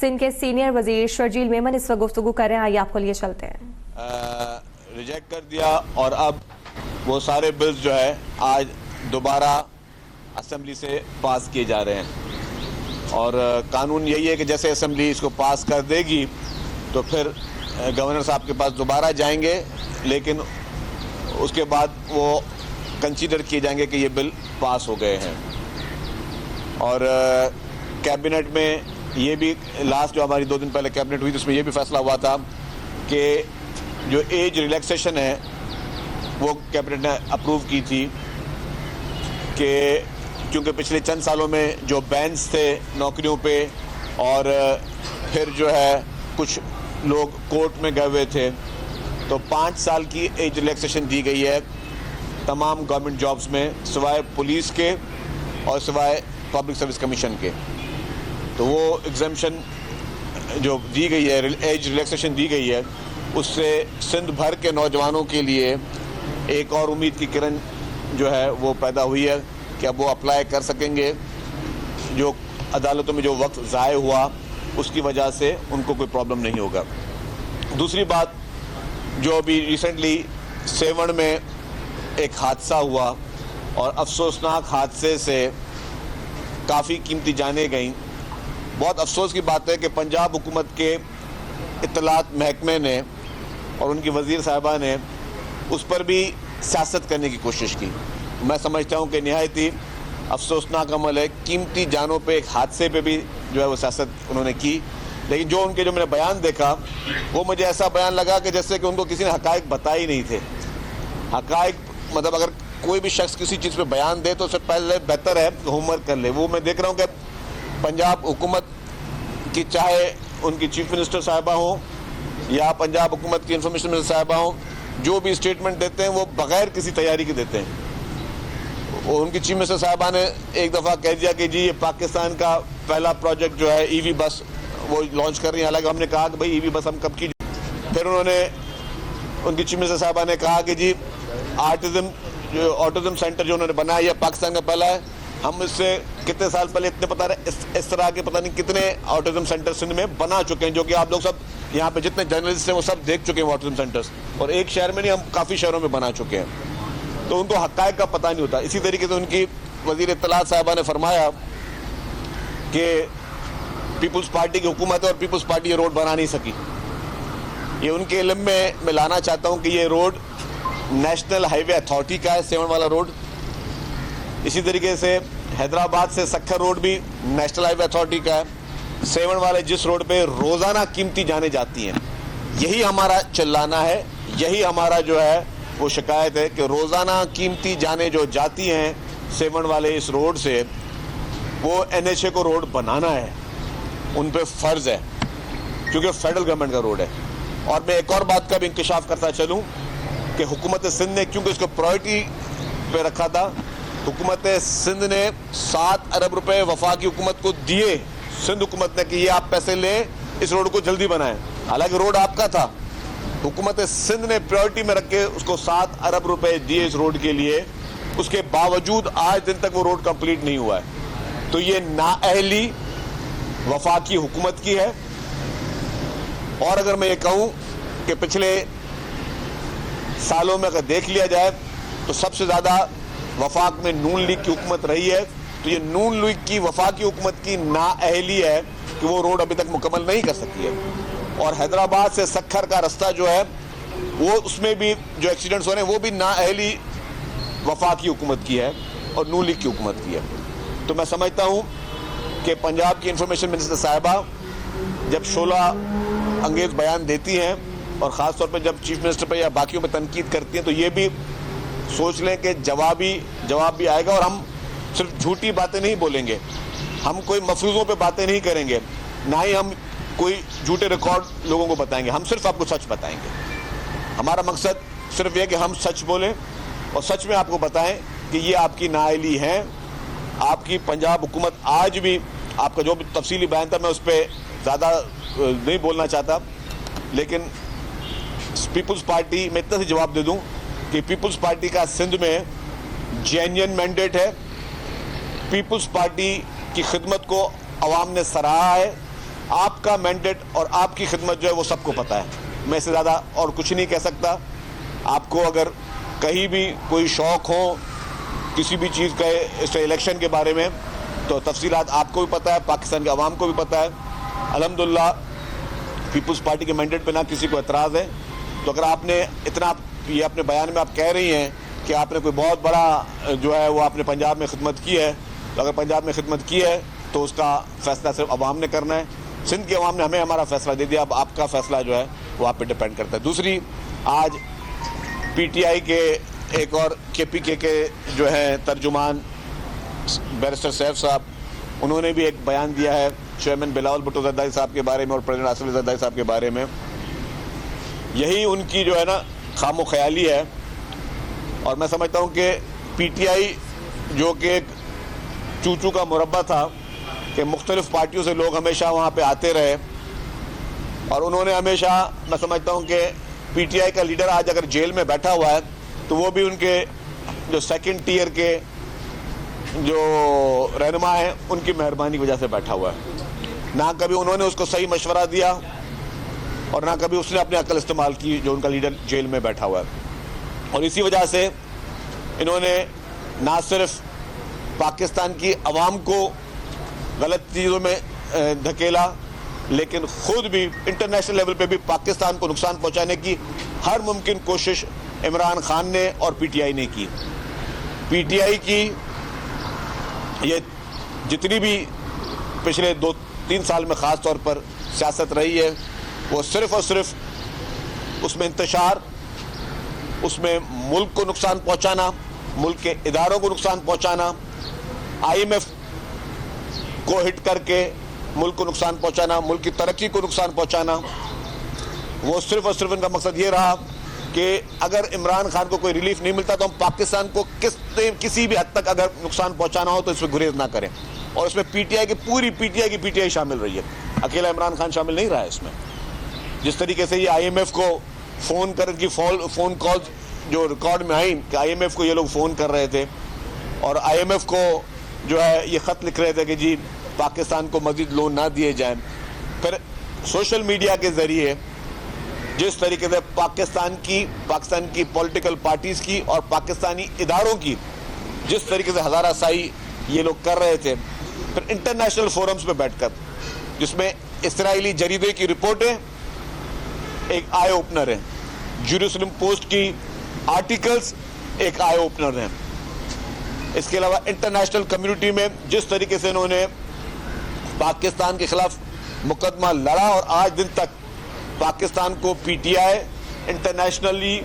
सिंध के सीनियर वजीर शर्जील मेमन इस वक्त गुफ्तगू कर रहे हैं, आइए आपको लिए चलते हैं। रिजेक्ट कर दिया और अब वो सारे बिल्स जो है आज दोबारा असेंबली से पास किए जा रहे हैं और कानून यही है कि जैसे असेंबली इसको पास कर देगी तो फिर गवर्नर साहब के पास दोबारा जाएंगे, लेकिन उसके बाद वो कंसीडर किए जाएंगे कि ये बिल पास हो गए हैं। और कैबिनेट में ये भी लास्ट जो हमारी 2 दिन पहले कैबिनेट हुई तो उसमें ये भी फैसला हुआ था कि जो एज रिलैक्सेशन है वो कैबिनेट ने अप्रूव की थी कि क्योंकि पिछले चंद सालों में जो बैन्स थे नौकरियों पे और फिर जो है कुछ लोग कोर्ट में गए हुए थे, तो 5 साल की एज रिलैक्सेशन दी गई है तमाम गवर्नमेंट जॉब्स में सिवाय पुलिस के और सिवाय पब्लिक सर्विस कमीशन के। तो वो एग्जाम्शन जो दी गई है, एज रिलैक्सेशन दी गई है, उससे सिंध भर के नौजवानों के लिए एक और उम्मीद की किरण जो है वो पैदा हुई है कि अब वो अप्लाई कर सकेंगे। जो अदालतों में जो वक्त ज़ाय हुआ उसकी वजह से उनको कोई प्रॉब्लम नहीं होगा। दूसरी बात, जो अभी रिसेंटली सेवण में एक हादसा हुआ और अफसोसनाक हादसे से काफ़ी कीमती जानें गईं। बहुत अफसोस की बात है कि पंजाब हुकूमत के इत्तलात महकमे ने और उनकी वज़ीर साहिबा ने उस पर भी सियासत करने की कोशिश की। मैं समझता हूँ कि निहायत ही अफसोसनाक अमल है, कीमती जानों पे एक हादसे पे भी जो है वो सियासत उन्होंने की। लेकिन जो मैंने बयान देखा वो मुझे ऐसा बयान लगा कि जैसे कि उनको किसी ने हकायक बताए ही नहीं थे। हकायक मतलब अगर कोई भी शख्स किसी चीज़ पे बयान दे तो उससे पहले बेहतर है होमवर्क कर ले। वो मैं देख रहा हूँ कि पंजाब हुकूमत की, चाहे उनकी चीफ मिनिस्टर साहिबा हो या पंजाब हुकूमत की इंफॉर्मेशन मिनिस्टर साहिबा हो, जो भी स्टेटमेंट देते हैं वो बगैर किसी तैयारी के देते हैं। और उनकी चीफ मिनिस्टर साहिबा ने एक दफ़ा कह दिया कि जी ये पाकिस्तान का पहला प्रोजेक्ट जो है ईवी बस वो लॉन्च कर रही है। हालांकि हमने कहा कि भाई ईवी बस हम कब की। फिर उन्होंने उनकी चीफ मिनिस्टर साहिबा ने कहा कि जी ऑटिज्म सेंटर जो उन्होंने बनाया है पाकिस्तान का पहला है। हम इससे कितने साल पहले इतने पता रहे इस तरह के पता नहीं कितने ऑटिज्म सेंटर सिंध में बना चुके हैं, जो कि आप लोग सब यहाँ पे जितने जर्नलिस्ट हैं वो सब देख चुके हैं ऑटिज्म सेंटर्स। और एक शहर में नहीं, हम काफ़ी शहरों में बना चुके हैं। तो उनको हक़ाइक़ का पता नहीं होता। इसी तरीके से उनकी वज़ीर इत्तलात साहिबा ने फरमाया कि पीपल्स पार्टी की हुकूमत है और पीपल्स पार्टी ये रोड बना नहीं सकी। ये उनके इल्म में मैं लाना चाहता हूँ कि ये रोड नेशनल हाईवे अथॉरिटी का है, सेवन वाला रोड। इसी तरीके से हैदराबाद से सक्खर रोड भी नेशनल हाईवे अथॉरिटी का है। सेवन वाले जिस रोड पे रोज़ाना कीमती जाने जाती हैं, यही हमारा चिल्लाना है, यही हमारा जो है वो शिकायत है कि रोज़ाना कीमती जाने जो जाती हैं सेवन वाले इस रोड से, वो NHA को रोड बनाना है, उन पे फ़र्ज़ है क्योंकि फेडरल गवर्नमेंट का रोड है। और मैं एक और बात का भी इंकशाफ करता चलूँ कि हुकूमत सिंध ने क्योंकि इसको प्रायोरिटी पे रखा था, हुकूमत सिंध ने 7 अरब रुपए वफाकी हुकूमत को दिए, सिंध हुकूमत ने, कि ये आप पैसे लें, इस रोड को जल्दी बनाएं। हालांकि रोड आपका था, हुकूमत सिंध ने प्रायोरिटी में रख के उसको 7 अरब रुपए दिए इस रोड के लिए। उसके बावजूद आज दिन तक वो रोड कंप्लीट नहीं हुआ है। तो ये नाअहली वफाकी हुकूमत की है। और अगर मैं ये कहूँ कि पिछले सालों में अगर देख लिया जाए तो सबसे ज़्यादा वफाक में नून लीग की हुकूमत रही है। तो ये नून लीग की वफाकी हुकूमत की नाअहली है कि वो रोड अभी तक मुकम्मल नहीं कर सकी है। और हैदराबाद से सक्खर का रास्ता जो है वो, उसमें भी जो एक्सीडेंट्स हो रहे हैं वो भी नाअहली वफाकी हुकूमत की है और नून लीग की हुकूमत की है। तो मैं समझता हूँ कि पंजाब की इंफॉर्मेशन मिनिस्टर साहिबा जब शोला अंगेज बयान देती हैं और ख़ास तौर पर जब चीफ मिनिस्टर पर या बाकियों पर तनकीद करती हैं, तो ये भी सोच लें कि जवाब भी आएगा। और हम सिर्फ झूठी बातें नहीं बोलेंगे, हम कोई मफरूज़ों पे बातें नहीं करेंगे, ना ही हम कोई झूठे रिकॉर्ड लोगों को बताएंगे। हम सिर्फ आपको सच बताएंगे। हमारा मकसद सिर्फ ये कि हम सच बोलें और सच में आपको बताएं कि ये आपकी नाअहली है। आपकी पंजाब हुकूमत आज भी, आपका जो भी तफसीली बयान था मैं उस पर ज़्यादा नहीं बोलना चाहता, लेकिन पीपल्स पार्टी में इतना से जवाब दे दूं कि पीपल्स पार्टी का सिंध में जेन्युइन मैंडेट है। पीपल्स पार्टी की खिदमत को अवाम ने सराहा है। आपका मैंडेट और आपकी खिदमत जो है वो सबको पता है। मैं इससे ज़्यादा और कुछ नहीं कह सकता। आपको अगर कहीं भी कोई शौक़ हो किसी भी चीज़ का, इस इलेक्शन के बारे में, तो तफसीलात आपको भी पता है, पाकिस्तान के अवाम को भी पता है। अल्हम्दुलिल्लाह पीपल्स पार्टी के मैंडेट पे ना किसी को एतराज़ है। तो अगर आपने इतना, ये अपने बयान में आप कह रही हैं कि आपने कोई बहुत बड़ा जो है वो आपने पंजाब में खिदमत की है, तो अगर पंजाब में खिदमत की है तो उसका फ़ैसला सिर्फ अवाम ने करना है। सिंध के अवाम ने हमें हमारा फ़ैसला दे दिया, अब आपका फ़ैसला जो है वो आप पे डिपेंड करता है। दूसरी, आज PTI के एक और KPK के जो है तर्जुमान बैरिस्टर सैफ साहब, उन्होंने भी एक बयान दिया है चेयरमैन बिलावल भुट्टो ज़रदारी साहब के बारे में और प्रेसिडेंट आसिफ अली ज़रदारी साहब के बारे में। यही उनकी जो है ना खामो ख्याली है। और मैं समझता हूँ कि PTI जो कि एक चूचू का मुरब्बा था कि मुख्तलिफ़ पार्टियों से लोग हमेशा वहाँ पे आते रहे, और उन्होंने हमेशा, मैं समझता हूँ कि PTI का लीडर आज अगर जेल में बैठा हुआ है तो वो भी उनके जो सेकंड टियर के जो रहनुमा हैं उनकी मेहरबानी की वजह से बैठा हुआ है। ना कभी उन्होंने उसको सही मशवरा दिया और ना कभी उसने अपनी अक्ल इस्तेमाल की जो उनका लीडर जेल में बैठा हुआ है। और इसी वजह से इन्होंने ना सिर्फ पाकिस्तान की आवाम को गलत चीज़ों में धकेला, लेकिन ख़ुद भी इंटरनेशनल लेवल पे भी पाकिस्तान को नुकसान पहुंचाने की हर मुमकिन कोशिश इमरान खान ने और PTI ने की। PTI की ये जितनी भी पिछले 2-3 साल में ख़ास तौर पर सियासत रही है, वो सिर्फ़ और सिर्फ उसमें इंतशार, उसमें मुल्क को नुकसान पहुंचाना, मुल्क के इदारों को नुकसान पहुंचाना, IMF को हिट करके मुल्क को नुकसान पहुंचाना, मुल्क की तरक्की को नुकसान पहुंचाना। वो सिर्फ और सिर्फ इनका मकसद ये रहा कि अगर इमरान खान को कोई रिलीफ नहीं मिलता तो हम पाकिस्तान को किसी भी हद तक अगर नुकसान पहुंचाना हो तो इसमें गुरेज ना करें। और इसमें PTI की पूरी PTI शामिल रही है, अकेला इमरान खान शामिल नहीं रहा है इसमें। जिस तरीके से ये IMF को फ़ोन कर की फ़ोन कॉल जो रिकॉर्ड में आई कि IMF को ये लोग फ़ोन कर रहे थे और IMF को जो है ये ख़त लिख रहे थे कि जी पाकिस्तान को मज़ीद लोन ना दिए जाएं। फिर सोशल मीडिया के ज़रिए जिस तरीके से पाकिस्तान की पॉलिटिकल पार्टीज़ की और पाकिस्तानी इदारों की जिस तरीके से हज़ारासाई ये लोग कर रहे थे, फिर इंटरनेशनल फोरम्स पे बैठकर, जिसमें इसराइली जरीदे की रिपोर्टें एक आई ओपनर है, जेरूसलम पोस्ट की आर्टिकल्स एक आई ओपनर हैं। इसके अलावा इंटरनेशनल कम्युनिटी में जिस तरीके से इन्होंने पाकिस्तान के खिलाफ मुकदमा लड़ा और आज दिन तक पाकिस्तान को PTI इंटरनेशनली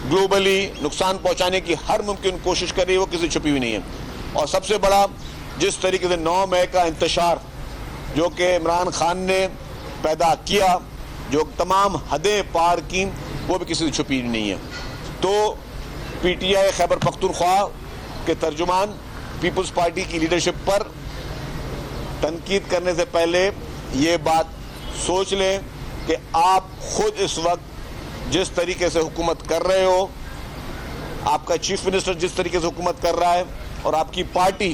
ग्लोबली नुकसान पहुंचाने की हर मुमकिन कोशिश कर रही है, वो किसी छुपी हुई नहीं है। और सबसे बड़ा जिस तरीके से 9 मई का इंतशार जो कि इमरान खान ने पैदा किया, जो तमाम हदें पार की, वो भी किसी से छुपी नहीं है। तो PTI खैबर पख्तूनख्वा के तर्जुमान पीपल्स पार्टी की लीडरशिप पर तनकीद करने से पहले ये बात सोच लें कि आप खुद इस वक्त जिस तरीके से हुकूमत कर रहे हो, आपका चीफ मिनिस्टर जिस तरीके से हुकूमत कर रहा है और आपकी पार्टी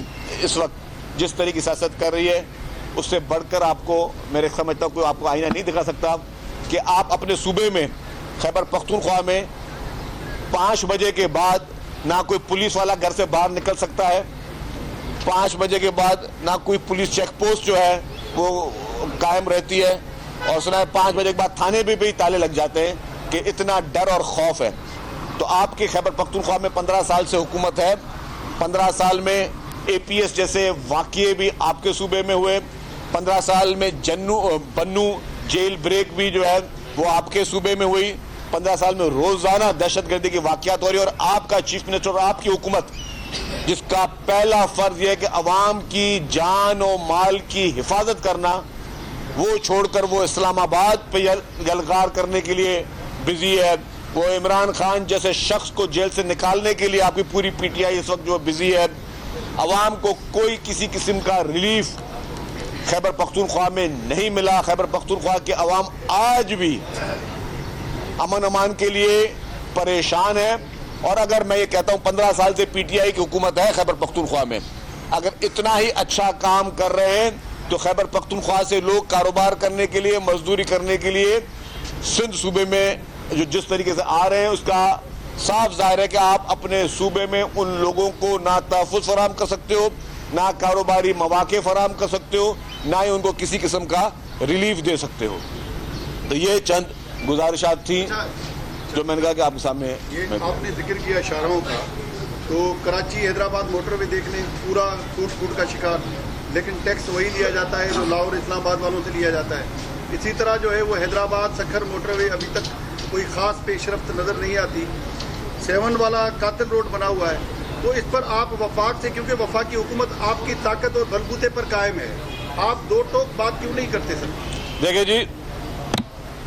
इस वक्त जिस तरीके की सियासत कर रही है, उससे बढ़कर आपको, मेरे समझता हूँ, कोई आपको आईना नहीं दिखा सकता कि आप अपने सूबे में खैबर पख्तूनख्वा में 5 बजे के बाद ना कोई पुलिस वाला घर से बाहर निकल सकता है, 5 बजे के बाद ना कोई पुलिस चेक पोस्ट जो है वो कायम रहती है, और सुना है 5 बजे के बाद थाने पे भी ताले लग जाते हैं कि इतना डर और खौफ है। तो आपके खैबर पख्तूनख्वा में 15 साल से हुकूमत है, 15 साल में APS जैसे वाक़ये भी आपके सूबे में हुए, 15 साल में बन्नू जेल ब्रेक भी जो है वो आपके सूबे में हुई, 15 साल में रोज़ाना दहशतगर्दी की वाक़यात हो रही है। और आपका चीफ मिनिस्टर और आपकी हुकूमत, जिसका पहला फ़र्ज़ यह है कि अवाम की जान और माल की हिफाजत करना, वो छोड़कर वो इस्लामाबाद पे यलगार करने के लिए बिजी है। वो इमरान खान जैसे शख्स को जेल से निकालने के लिए आपकी पूरी PTI इस वक्त जो बिजी है। अवाम को कोई किसी किस्म का रिलीफ खैबर पख्तूनख्वा में नहीं मिला। खैबर पख्तूनख्वा के अवाम आज भी अमन अमान के लिए परेशान है। और अगर मैं ये कहता हूँ 15 साल से PTI की हुकूमत है खैबर पख्तूनख्वा में, अगर इतना ही अच्छा काम कर रहे हैं तो खैबर पख्तूनख्वा से लोग कारोबार करने के लिए, मजदूरी करने के लिए सिंध सूबे में जो जिस तरीके से आ रहे हैं, उसका साफ जाहिर है कि आप अपने सूबे में उन लोगों को ना तहफ़्फ़ुज़ फराहम कर सकते हो, ना कारोबारी मौक़े फराहम कर सकते हो, ना ही उनको किसी किस्म का रिलीफ दे सकते हो। तो ये चंद गुजारिशात थी जो मैंने कहा कि आपके सामने। ये आपने जिक्र किया शाहराहों का, तो कराची हैदराबाद मोटरवे देखने पूरा टूट का शिकार, लेकिन टैक्स वही लिया जाता है जो लाहौर इस्लामाबाद वालों से लिया जाता है। इसी तरह जो है वो हैदराबाद सखर मोटरवे अभी तक कोई ख़ास पेशरफ्त नज़र नहीं आती। 7 वाला कातिल रोड बना हुआ है, तो इस पर आप वफाक से, क्योंकि वफाक की हुकूमत आपकी ताकत और बलबूते पर कायम है, आप दो टोक बात क्यों नहीं करते सर? देखिए जी,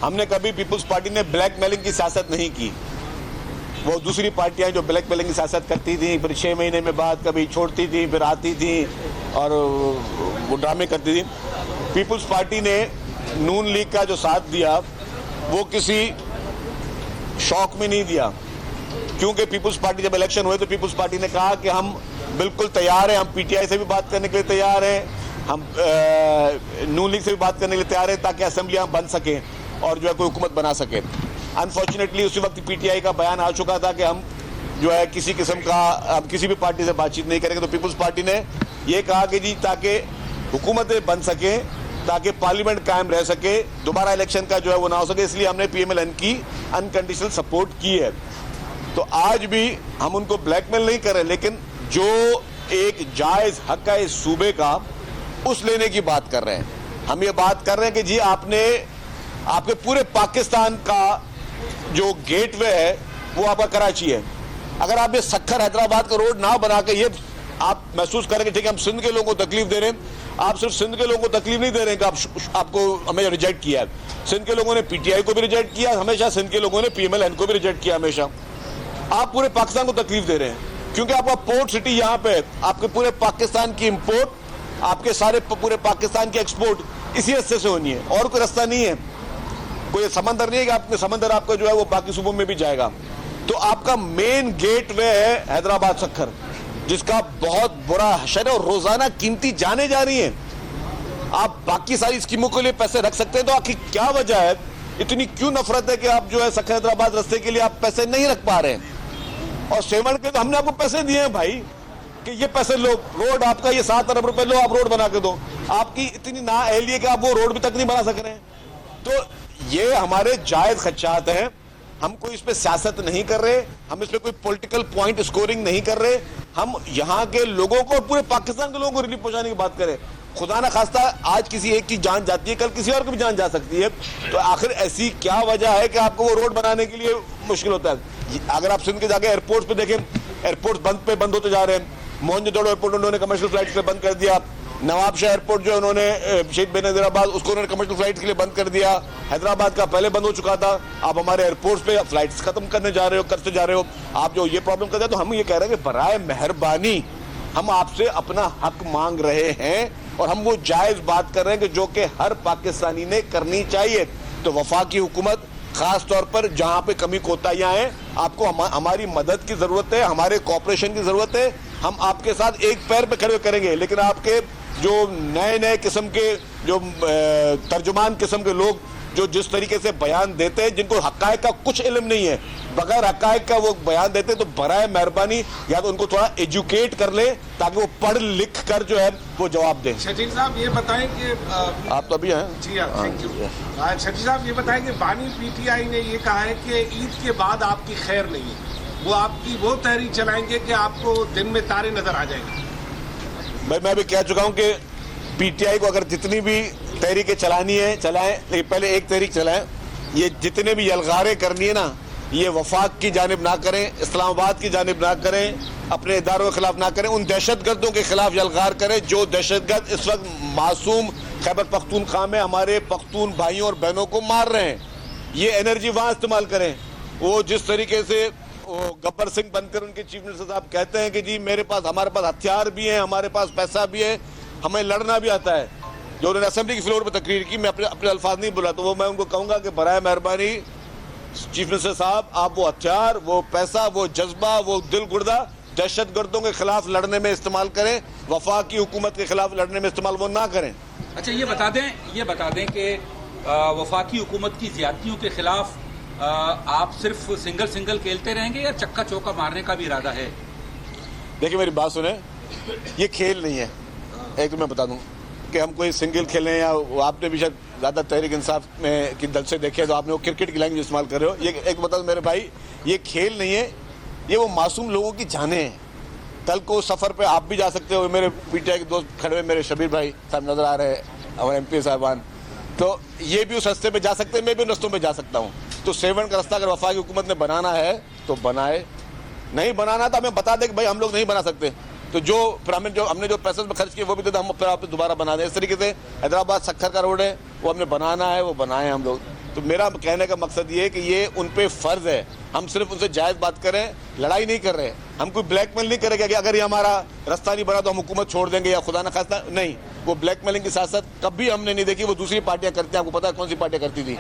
हमने कभी पीपल्स पार्टी ने ब्लैकमेलिंग की सियासत नहीं की। वो दूसरी पार्टियां जो ब्लैकमेलिंग की सियासत करती थी, फिर 6 महीने में बाद कभी छोड़ती थी, फिर आती थी और वो ड्रामे करती थी। पीपल्स पार्टी ने नून लीग का जो साथ दिया वो किसी शौक में नहीं दिया, क्योंकि पीपल्स पार्टी जब इलेक्शन हुए तो पीपल्स पार्टी ने कहा कि हम बिल्कुल तैयार हैं, हम पीटीआई से भी बात करने के लिए तैयार हैं, हम नून लीग से भी बात करने के लिए तैयार हैं, ताकि असेंबलियां बन सकें और जो है कोई हुकूमत बना सके। अनफॉर्चुनेटली उसी वक्त पीटीआई का बयान आ चुका था कि हम जो है किसी किस्म का, हम किसी भी पार्टी से बातचीत नहीं करेंगे। तो पीपल्स पार्टी ने ये कहा कि जी ताकि हुकूमतें बन सके, ताकि पार्लियामेंट कायम रह सके, दोबारा इलेक्शन का जो है वो ना हो सके, इसलिए हमने PMLN की अनकंडीशनल सपोर्ट की है। तो आज भी हम उनको ब्लैकमेल नहीं कर रहे, लेकिन जो एक जायज हक है इस सूबे का, उस लेने की बात कर रहे हैं। हम ये बात कर रहे हैं कि जी आपके पूरे पाकिस्तान का जो गेटवे है वो आपका कराची है। अगर आप ये सखर हैदराबाद का रोड ना बना के ये आप महसूस करेंगे ठीक है हम सिंध के लोगों को तकलीफ दे रहे हैं, आप सिर्फ सिंध के लोगों को तकलीफ नहीं दे रहे हैं कि आपको हमें रिजेक्ट किया है। सिंध के लोगों ने PTI को भी रिजेक्ट किया हमेशा, सिंध के लोगों ने PMLN को भी रिजेक्ट किया हमेशा। आप पूरे पाकिस्तान को तकलीफ दे रहे हैं, क्योंकि आपका पोर्ट सिटी यहाँ पे, आपके पूरे पाकिस्तान की इम्पोर्ट, आपके सारे पूरे पाकिस्तान की एक्सपोर्ट इसी रास्ते से होनी है, और कोई रास्ता नहीं है। कोई समंदर नहीं है कि आपने समंदर आपका जो है वो बाकी सूबों में भी जाएगा। तो आपका मेन गेट वे है हैदराबाद सखर, जिसका बहुत बुरा हशर है और रोजाना कीमती जाने जा रही हैं। आप बाकी सारी स्कीमों के लिए पैसे रख सकते हैं, तो आखिर क्या वजह है, इतनी क्यों नफरत है कि आप जो है सखर हैदराबाद रास्ते के लिए आप पैसे नहीं रख पा रहे हैं? और 7 के तो हमने आपको पैसे दिए हैं भाई कि ये पैसे लो, रोड आपका ये 7 अरब रुपए लो, आप रोड बना के दो। आपकी इतनी नाअहली है कि आप वो रोड भी तक नहीं बना सक रहे हैं। तो ये हमारे जायज खदशात हैं, हम कोई इस पे सियासत नहीं कर रहे, हम इस पे कोई पॉलिटिकल पॉइंट स्कोरिंग नहीं कर रहे, हम यहाँ के लोगों को और पूरे पाकिस्तान के लोगों को रिलीफ पहुंचाने की बात करें। खुदा ना खास्ता आज किसी एक की जान जाती है, कल किसी और की भी जान जा सकती है, तो आखिर ऐसी क्या वजह है कि आपको वो रोड बनाने के लिए मुश्किल होता है? अगर आप सिंध के जाके एयरपोर्ट पे देखें, एयरपोर्ट बंद होते जा रहे हैं। मोहनजोदड़ो एयरपोर्ट उन्होंने कमर्शियल फ्लाइट पे बंद कर दिया, नवाब शाह एयरपोर्ट जो उन्होंने शहीद बेनजीराबाद उसको उन्होंने कमर्शियल फ्लाइट के लिए बंद कर दिया। हैदराबाद का पहले बंद हो चुका था, आप हमारे एयरपोर्ट पे फ्लाइट्स खत्म करते जा रहे हो, आप जो ये प्रॉब्लम करते हैं। तो हम ये कह रहे हैं कि बराए मेहरबानी हम आपसे अपना हक मांग रहे हैं और हम वो जायज बात कर रहे हैं कि जो कि हर पाकिस्तानी ने करनी चाहिए। तो वफाकी हुकूमत खास तौर पर जहां पे कमी कोताहियां हैं, आपको हमारी मदद की जरूरत है, हमारे कॉपरेशन की जरूरत है। हम आपके साथ एक पैर पे खड़े करेंगे, लेकिन आपके जो नए किस्म के जो तर्जुमान किस्म के लोग जो जिस तरीके से बयान देते हैं, जिनको हकायक का कुछ इल्म नहीं है, बगैर हकायक का वो बयान देते हैं, तो बराए मेहरबानी या तो उनको थोड़ा एजुकेट कर ले ताकि वो पढ़ लिख कर जो है वो जवाब दें। शकील साहब ये बताएं कि आप तो अभी हैं जी हाँ, थैंक यू। शकील साहब ये बताएं कि बानी PTI ने ये कहा है कि ईद के बाद आपकी खैर नहीं है, वो आपकी वो तहरीक चलाएंगे कि आपको दिन में तारे नजर आ जाएंगे। भाई मैं भी कह चुका हूं कि PTI को अगर जितनी भी तहरीकें चलानी है चलाएं, लेकिन पहले एक तहरीक चलाएं। ये जितने भी यलगारें करनी है ना, ये वफाक की जानिब ना करें, इस्लामाबाद की जानिब ना करें, अपने इदारों के खिलाफ ना करें, उन दहशतगर्दों के खिलाफ यलगार करें जो दहशतगर्द इस वक्त मासूम खैबर पख्तूनख्वा में हमारे पख्तून भाइयों और बहनों को मार रहे हैं। ये एनर्जी वहां इस्तेमाल करें। वो जिस तरीके से गब्बर सिंह बनकर उनके चीफ मिनिस्टर साहब कहते हैं कि जी हमारे पास हथियार भी हैं, हमारे पास पैसा भी है, हमें लड़ना भी आता है, जो उन्होंने असेंबली की फ्लोर पर तकरीर की, मैं अपने अल्फाज नहीं बोला, तो वो मैं उनको कहूंगा कि बराए मेहरबानी चीफ मिनिस्टर साहब, आप वो हथियार, वो पैसा, वो जज्बा, वो दिल गुर्दा दहशतगर्दों के खिलाफ लड़ने में इस्तेमाल करें, वफाकी हुकूमत के खिलाफ लड़ने में इस्तेमाल वो ना करें। अच्छा ये बता दें कि वफाकी हुकूमत की ज्यादतियों के खिलाफ आप सिर्फ सिंगल खेलते रहेंगे या चक्का चौका मारने का भी इरादा है? देखिए मेरी बात सुने, ये खेल नहीं है। एक तो मैं बता दूं कि हम कोई सिंगल खेलें या आपने भी शायद ज़्यादा तहरीक इंसाफ में की दल से देखे तो आपने वो क्रिकेट की लैंग्वेज इस्तेमाल कर रहे हो। ये एक बता दो मेरे भाई, ये खेल नहीं है, ये वो मासूम लोगों की जानें हैं। कल को सफ़र पे आप भी जा सकते हो। मेरे पीटीआई के दोस्त खड़े हुए मेरे शबीर भाई साहब नज़र आ रहे हैं, हमारे MP साहबान, तो ये भी उस रास्ते पे जा सकते हैं, मैं भी उन रस्तों पे जा सकता हूँ। तो 7 का रास्ता अगर वफाकी हुकूमत ने बनाना है तो बनाए, नहीं बनाना तो हमें बता दे कि भाई हम लोग नहीं बना सकते। तो जो फिर हमने जो पैसे में खर्च किए वो भी दे, हम फिर आप दोबारा बना दें। इस तरीके से हैदराबाद सक्खर का रोड है, वो हमने बनाना है, वो बनाए हम लोग। तो मेरा कहने का मकसद ये है कि ये उन पे फ़र्ज़ है, हम सिर्फ उनसे जायज़ बात करें, लड़ाई नहीं कर रहे। हम कोई ब्लैकमेल नहीं करेंगे कि अगर ये हमारा रास्ता नहीं बना तो हम हुकूमत छोड़ देंगे या खुदा न खास्ता, नहीं। वो ब्लैकमेलिंग के साथ साथ कभी हमने नहीं देखी, वो दूसरी पार्टियां करती हैं। आपको पता है कौन सी पार्टियां करती थी?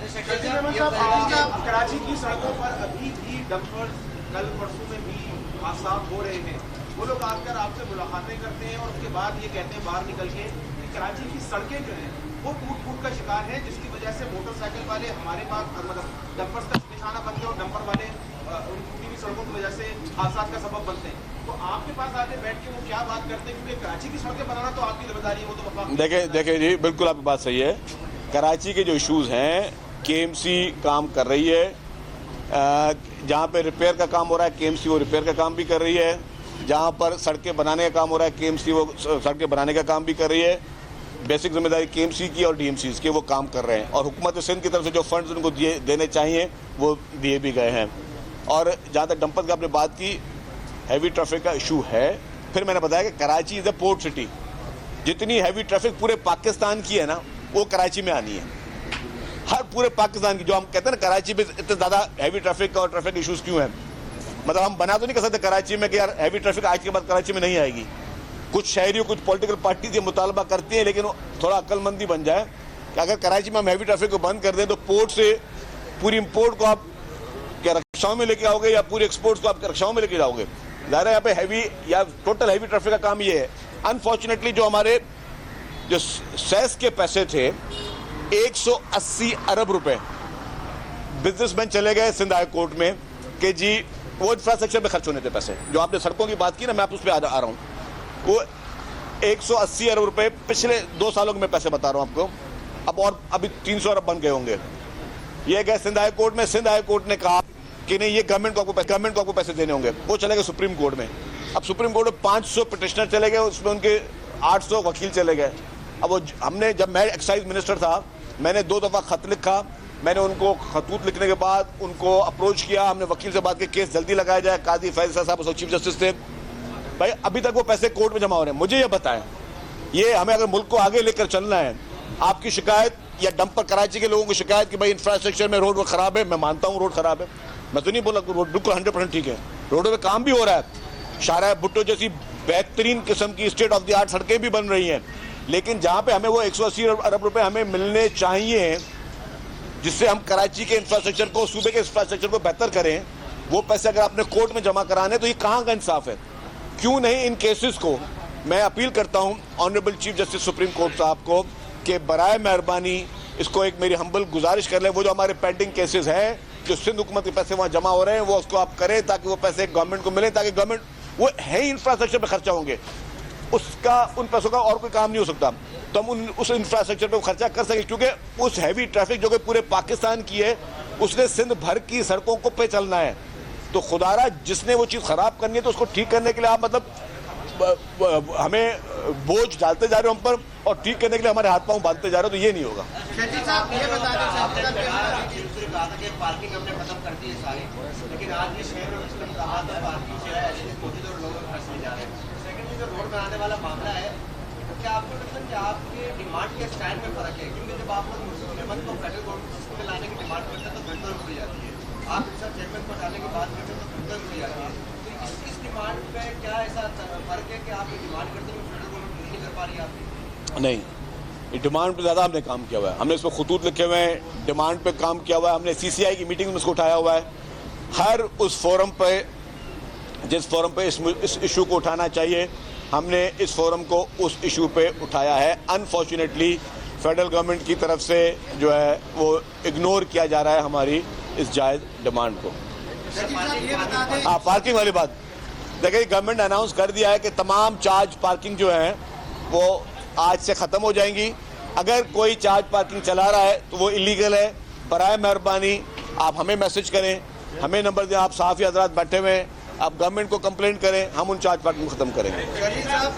कराची की सड़कों पर अभी भी डंपर्स कल परसों में भी हादसा हो रहे हैं। वो लोग आकर आपसे मुलाकातें करते हैं और उसके बाद ये कहते हैं बाहर निकल के कि कराची की सड़कें जो हैं वो टूट का शिकार है, जिसकी वजह से मोटरसाइकिल वाले हमारे पास मतलब डंपर्स का निशाना बनते हैं और डंपर वाले उन टूटी हुई सड़कों की वजह से हादसा का सबब बनते हैं। तो आपके पास आके बैठ के वो क्या बात करते हैं, क्योंकि कराची की सड़कें बनाना तो आपकी जिम्मेदारी है, वो तो वफाक। देखिए जी, बिल्कुल आपकी बात सही है। कराची के जो इशूज़ हैं KMC काम कर रही है, जहाँ पे रिपेयर का काम हो रहा है KMC वो रिपेयर का काम भी कर रही है, जहाँ पर सड़कें बनाने का काम हो रहा है KMC वो सड़कें बनाने का काम भी कर रही है। बेसिक जिम्मेदारी KMC की और DMCs की, वो काम कर रहे हैं और हुकूमत सिंध की तरफ से जो फंड्स उनको देने चाहिए वो दिए भी गए हैं। और जहाँ तक डंपर की आपने बात की, हैवी ट्रैफिक का इशू है। फिर मैंने बताया कि Karachi is a port city, जितनी हैवी ट्रैफिक पूरे पाकिस्तान की है ना वो कराची में आनी है। हर पूरे पाकिस्तान की, जो हम कहते हैं ना कराची में इतने ज़्यादा हैवी ट्रैफिक और ट्रैफिक इशूज़ क्यों हैं, मतलब हम बना तो नहीं कर सकते कराची में कि यार हैवी ट्रैफिक आज के बाद कराची में नहीं आएगी। कुछ शहरी कुछ पॉलिटिकल पार्टीज ये मुतालबा करती हैं, लेकिन थोड़ा अक्लमंदी बन जाए कि अगर कराची में हम हैवी ट्रैफिक को बंद कर दें तो पोर्ट से पूरी इम्पोर्ट को आप क्या रिक्शाओं में लेके आओगे या पूरी एक्सपोर्ट्स को आप रिक्शाओं में लेके जाओगे? ज़ाहिर है यहाँ पे हैवी या टोटल हैवी ट्रैफिक का काम ये है। अनफॉर्चुनेटली जो हमारे जो सेस के पैसे थे 180 अरब रुपए बिजनेसमैन चले गए सिंध हाई कोर्ट में कि जी वो इंफ्रास्ट्रक्चर पे खर्च होने थे पैसे। जो आपने सड़कों की बात की ना, मैं आप उस पर आ रहा हूँ। वो 180 अरब रुपए पिछले 2 सालों में मैं पैसे बता रहा हूँ आपको, अब और अभी 300 अरब बन गए होंगे। ये गए सिंध हाई कोर्ट में, सिंध हाई कोर्ट ने कहा कि नहीं ये गवर्नमेंट को आपको पैसे देने होंगे। वो चले गए सुप्रीम कोर्ट में। अब सुप्रीम कोर्ट में 500 पिटिशनर चले गए, उसमें उनके 800 वकील चले गए। अब वो हमने, जब मैं एक्साइज मिनिस्टर था, मैंने 2 दफ़ा खत लिखा। मैंने उनको खतूत लिखने के बाद उनको अप्रोच किया, हमने वकील से बात की केस जल्दी लगाया जाए। काजी फैसला साहब उस चीफ जस्टिस थे, भाई अभी तक वो पैसे कोर्ट में जमा हो रहे हैं। मुझे ये बताएं, ये हमें अगर मुल्क को आगे लेकर चलना है, आपकी शिकायत या डंपर कराची के लोगों की शिकायत कि भाई इंफ्रास्ट्रक्चर में रोड खराब है, मैं मानता हूँ रोड खराब है, मैं तो नहीं बोला रोड बिल्कुल 100% ठीक है, रोडों में काम भी हो रहा है। शाहराह भुट्टो जैसी बेहतरीन किस्म की स्टेट ऑफ द आर्ट सड़कें भी बन रही हैं, लेकिन जहाँ पे हमें वो 180 अरब रुपए हमें मिलने चाहिए जिससे हम कराची के इंफ्रास्ट्रक्चर को, सूबे के इंफ्रास्ट्रक्चर को बेहतर करें, वो पैसे अगर आपने कोर्ट में जमा कराने तो ये कहाँ का इंसाफ है? क्यों नहीं इन केसेस को, मैं अपील करता हूँ honourable chief justice supreme court साहब को कि बराए मेहरबानी इसको एक मेरी हम्बल गुजारिश कर लें, वो जो हमारे पेंडिंग केसेस हैं, जो सिंध हुकूमत के पैसे वहाँ जमा हो रहे हैं, वो उसको आप करें ताकि वो पैसे गवर्नमेंट को मिले, ताकि गवर्नमेंट, वो है ही इंफ्रास्ट्रक्चर पर खर्चा होंगे, उसका उन पैसों का और कोई काम नहीं हो सकता, तो हम उस इंफ्रास्ट्रक्चर पे खर्चा कर सकें। क्योंकि उस हैवी ट्रैफिक जो कि पूरे पाकिस्तान की है, उसने सिंध भर की सड़कों को पे चलना है। तो खुदारा जिसने वो चीज़ ख़राब करनी है तो उसको ठीक करने के लिए आप मतलब हमें बोझ डालते जा रहे हो हम पर, और ठीक करने के लिए हमारे हाथ पांव बांधते जा रहे हो, तो ये नहीं होगा। पार्किंग हमने खत्म कर दी है सारी, लेकिन आज ये शहर में पार्किंग जो है मौजूद और लोग फंसने जा रहे हैं। सेकेंडली जो रोड बनाने वाला मामला है, तो क्या आपको लगता है कि आपके डिमांड के स्टैंड में फर्क है? क्योंकि जब आप लोग मुस्लिम लेवल को फेडरल गवर्नमेंट सिस्टम में लाने की डिमांड करते हैं तो फिल्टर हो जाती है, आप इसका चेयरमैन को हटाने की बात करते हैं तो फिल्टर हो जाती है। तो इस डिमांड पे क्या ऐसा फर्क है कि आप ये डिमांड करते हैं फेडरल गवर्नमेंट नहीं कर पा रही है आपकी? नहीं, ये डिमांड पे ज़्यादा हमने काम किया हुआ है, हमने इस पर खतूत लिखे हुए हैं, डिमांड पे काम किया हुआ है, हमने CCI की मीटिंग में इसको उठाया हुआ है। हर उस फोरम पे, जिस फोरम पे इस इशू को उठाना चाहिए, हमने इस फोरम को उस इशू पे उठाया है। अनफॉर्चुनेटली फेडरल गवर्नमेंट की तरफ से जो है वो इग्नोर किया जा रहा है हमारी इस जायज़ डिमांड को। हाँ, पार्किंग वाली बात देखिए, गवर्नमेंट ने अनाउंस कर दिया है कि तमाम चार्ज पार्किंग जो है वो आज से ख़त्म हो जाएंगी। अगर कोई चार्ज पार्किंग चला रहा है तो वो इलीगल है। बराए मेहरबानी आप हमें मैसेज करें, हमें नंबर दें, आप साफ़ी हजरात बैठे हुए हैं, आप गवर्नमेंट को कंप्लेंट करें, हम उन चार्ज पार्किंग को ख़त्म करेंगे। शरीफ साहब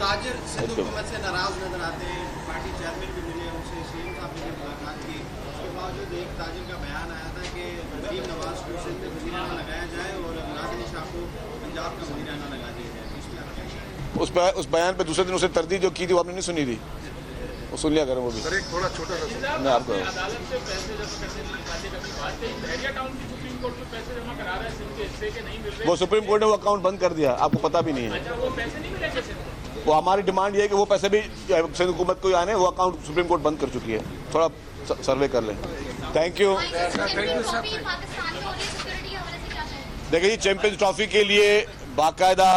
ताजिर सिंध हुकूमत से नाराज नजर आते हैं, पार्टी चेयरमैन भी मिले, उनसे सीएम साहब ने भी मुलाकात की। उसके बावजूद एक ताजिर का बयान आया था कि गरीब नवाज ट्यूशन में वज़ीराना लगाया जाए और मुराद शाह को पंजाब का वज़ीराना लगा दिया जाए। उस बयान पे दूसरे दिन उसे तरदीद जो की थी वो आपने नहीं सुनी थी, वो सुन लिया करें वो भी। सर एक थोड़ा छोटा सा मैं आपको वो सुप्रीम कोर्ट ने वो अकाउंट बंद कर दिया, आपको पता भी नहीं है। वो हमारी डिमांड ये है कि वो पैसे भी सिंध हुकूमत को आने, वो अकाउंट सुप्रीम कोर्ट बंद कर चुकी है। थोड़ा सर्वे कर लें। Thank you. देखिए जी, चैंपियंस ट्रॉफी के लिए बाकायदा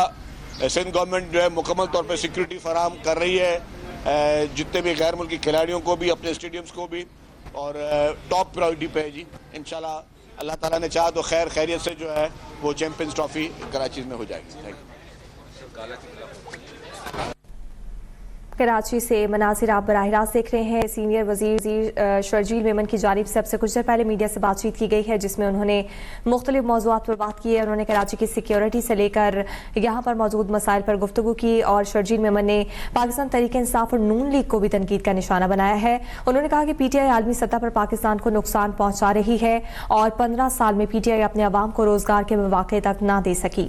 सिंध गवर्नमेंट जो है मुकम्मल तौर पर सिक्योरिटी फराहम कर रही है, जितने भी गैर मुल्की खिलाड़ियों को भी, अपने स्टेडियम्स को भी, और टॉप प्रायोरिटी पे है जी। इंशाल्लाह अल्लाह ताला ने चाहा तो खैर खैरियत से जो है वो चैंपियंस ट्रॉफी कराची में हो जाएगी। Thank you. कराची से मनाजिर आप बराह रास्त देख रहे हैं। सीनियर वजीर शर्जील मेमन की जानिब से अब से कुछ देर पहले मीडिया से बातचीत की गई है, जिसमें उन्होंने मुख्तलिफ मौज़ूआत पर बात की है। उन्होंने कराची की सिक्योरिटी से लेकर यहाँ पर मौजूद मसाइल पर गुफ्तगू की और शर्जील मेमन ने पाकिस्तान तहरीक इंसाफ और नून लीग को भी तनकीद का निशाना बनाया है। उन्होंने कहा कि PTI आलमी सतह पर पाकिस्तान को नुकसान पहुंचा रही है और 15 साल में PTI अपने अवाम को रोजगार के मौके तक ना दे सकी।